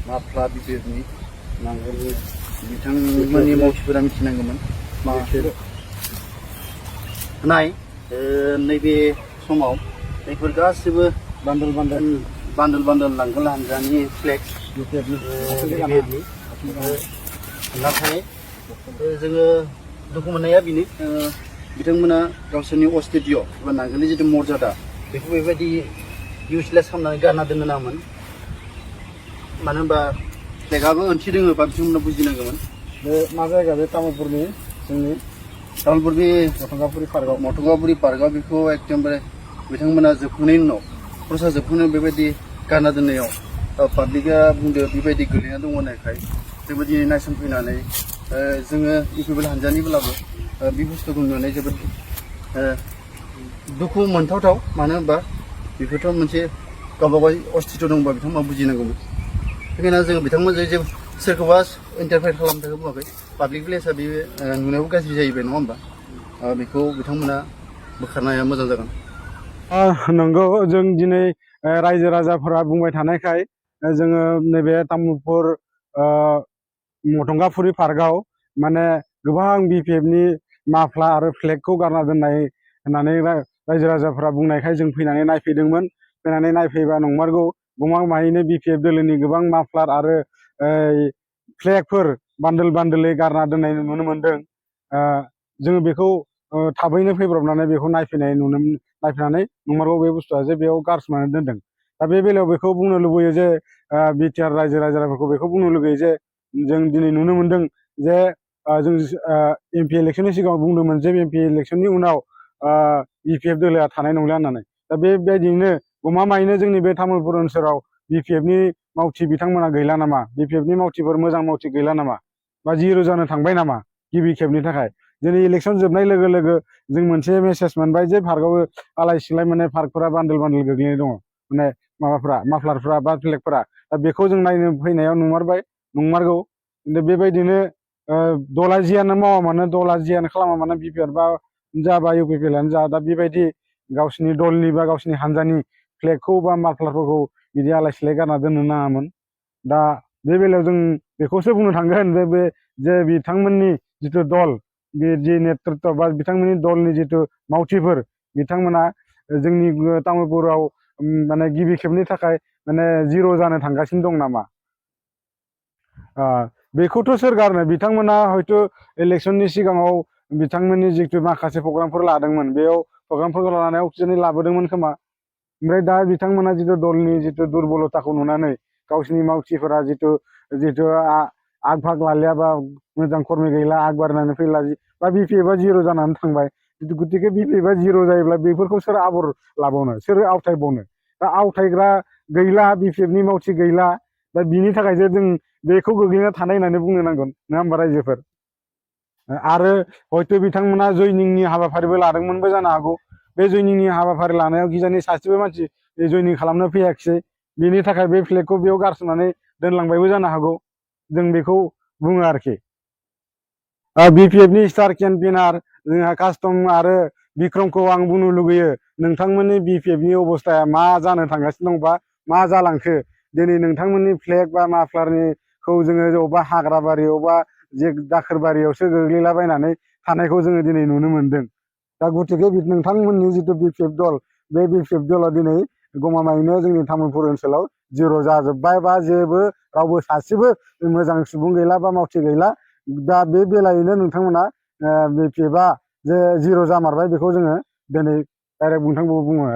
माफ्ला बिफिएफनि नांगोलनि बिथांमोननि मावथिफोरा मिथिनांगौमोन नाय नैबे समाव बेफोर गासिबो बान्डल नांगोल हानजानि फ्लेक्स नाथाय जोङो दुखु मोननाया बेनो बिथांमोना गावसोरनि अस्तित्व एबा नांगोलनि जितु मर्यादा बेखौ बेबायदि इउजलेस खालामनानै गारना दोननो नाङामोन मानो होनबा फ्लेगआबो ओंथि दोङो बा बिथांमोना बुजिनांगौमोन बे मा जायगा बे तामुलपुरनि जोंनि तामुलपुरनि मथंगापुरि पार्कआव बेखौ एकदमबारे बिथांमोना जोबखांनायनि उनाव प्रसेस जोबखांनायाव बेबायदि गारना दोननायाव पाब्लिकआ बुंदो बेबायदि गोलैना दङ होननायखाय जोंबो दिनै नायसनफैनानै जोङो इउपिपिएल हानजानिब्लाबो बे बुस्थुखौ नुनानै जोबोद दुखु मोनथावथाव मानो होनबा बेफोरथ' मोनसे गावबागाव अस्तित्व दंबा बिथांमोना बुजिनांगौमोन बेखायनो जों बिथांमोनजों जे सोरखौबा इन्टारफेयर खालामनो थाखाय बुङाखै पाब्लिक प्लेसआ बे नुनायावबो गाज्रि जाहैबाय नङा होमबा बेखौ बिथांमोना बोखारनाया मोजां जागोन नंगौ जों दिनै रायजो राजाफोरा बुंबाय थानायखाय जोङो नैबे तामुलपुर मथंगापुरि पार्कआव माने गोबां बिपिएफनि माफ्ला आरो फ्लेगखौ गारना दोननाय होननानै रायजो राजाफोरा बुंनायखाय जों फैनानै नायफैदोंमोन फैनानै नायफैबा नंमारगौ गमामायैनो बिपिएफ दोलोनि गोबां माफ्लार आरो फ्लेगफोर बान्दोलै गारना दोननाय नुनो मोनदों जोङो बेखौ थाबैनो फैब्रबनानै बेखौ नायफैनानै नंमारगौ बे बुस्थुआ जे बेयाव गारसोमनानै दोनदों दा बे बेलायाव बेखौ बुंनो लुबैयो जे बिटिआर रायजो राजाफोरखौ बेखौ बुंनो लुगैयो जे जों दिनै नुनो मोनदों जे जों एमपि इलेक्सननि सिगाङाव बुंदोंमोन जे एमपि इलेक्सननि उनाव बिपिएफ दोलोआ थानाय नंला होननानै दा बेबायदिनो गमामायैनो जोंनि बे तामुलपुर ओनसोलाव बिपिएफनि मावथि बिथांमोना गैला नामा बिपिएफनि मावथिफोर मोजां मावथि गैला नामा बा जिर' जानो थांबाय नामा गिबि खेबनि थाखाय दिनै इलेक्सन जोबनाय लोगो लोगो जों मोनसे मेसेज मोनबाय जे पार्कआव आलाय सिलाय माने पार्कफोरा बान्दोल गोग्लैनाय दङ माने माबाफ्रा माफ्लारफ्रा बा फ्लेगफोरा दा बेखौ जों नायनो फैनायाव नंमारगौ बेबायदिनो दला जियानो मावा मानो दला जियानो खालामा मानो बिपिआर बा बा इउपिपिएलआनो जा दा बेबायदि गावसिनि दलनि बा गावसिनि हानजानि फ्लेगखौ बा माफ्लारफोरखौ बिदि आलाय सिलाय गारना दोननो नाङामोन दा बे बेलायाव जों बेखौसो बुंनो थांगोन जे बिथांमोननि जिथु दल बे जि नेतृत्व बा बिथांमोननि दलनि जिथु मावथिफोर बिथांमोना जोंनि तामुलपुराव माने गिबि खेबनि थाखाय माने जिर' जानो थांगासिनो दं नामा बेखौथ' सोर गारनो बिथांमोना हयथ' इलेक्सननि सिगाङाव बिथांमोननि जिथु माखासे प्रग्रामफोर लादोंमोन बेयाव प्रग्रामफोरखौ लानानै अक्सिजेन लाबोदोंमोन खोमा ओमफ्राय दा बिथांमोना जिथु दलनि जिथु दुरबलताखौ नुनानै गावसिनि मावथिफोरा जिथु आग भाग लालिया बा मोजां खर्मि गैला आग बारनानै फैला बा बिपिएफआ जिर' जानानै थांबाय गतिके बिपिएफआ जिर' जायोब्ला बेफोरखौ सोर आबर लाबावनो सोर आवथायबावनो दा आवथायग्रा गैला बिपिएफनि मावथि गैला दा बिनि थाखायसो जों बेखौ गोग्लैना थानाय होननानै बुंनो नांगोन नङा होमबा रायजोफोर आरो हयथ' बिथांमोना जयनिंनि हाबाफारिबो लादोंमोनबो जानो हागौ बे जयनिंनि हाबाफारि लानायाव गिजानि सासेबो मानसि जयनिं खालामनो फैयाखिसै बिनि थाखाय बे फ्लेगखौ बेयाव गारसोमनानै दोनलांबायबो जानो हागौ जों बेखौ बुङो आरोखि बिपिएफनि स्टार केम्पेइनार जोंहा कास्टम आरो बिक्रमखौ आं बुंनो लुगैयो नोंथांमोननि बिपिएफनि अबस्थाया मा जानो थांगासिनो दं बा मा जालांखो दिनै नोंथांमोननि फ्लेग बा माफ्लारनिखौ जोङो अबेबा हाग्रा बारि अबेबा जे दाखोर बारियावसो गोग्लैलाबायनानै थानायखौ जोङो दिनै नुनो मोनदों दा गतिके नोंथांमोननि जिथु बिपिएफ दल बे बिपिएफ दला दिनै गमामायैनो जोंनि तामुलपुर ओनसोलाव जिर' जाजोब्बाय बा जेबो रावबो सासेबो मोजां सुबुं गैला बा मावथि गैला दा बे बेलायैनो नोंथांमोना बिपिएफआ जे जिर' जामारबाय बेखौ जोङो दिनै डाइरेक्ट नोंथांखौ बुङो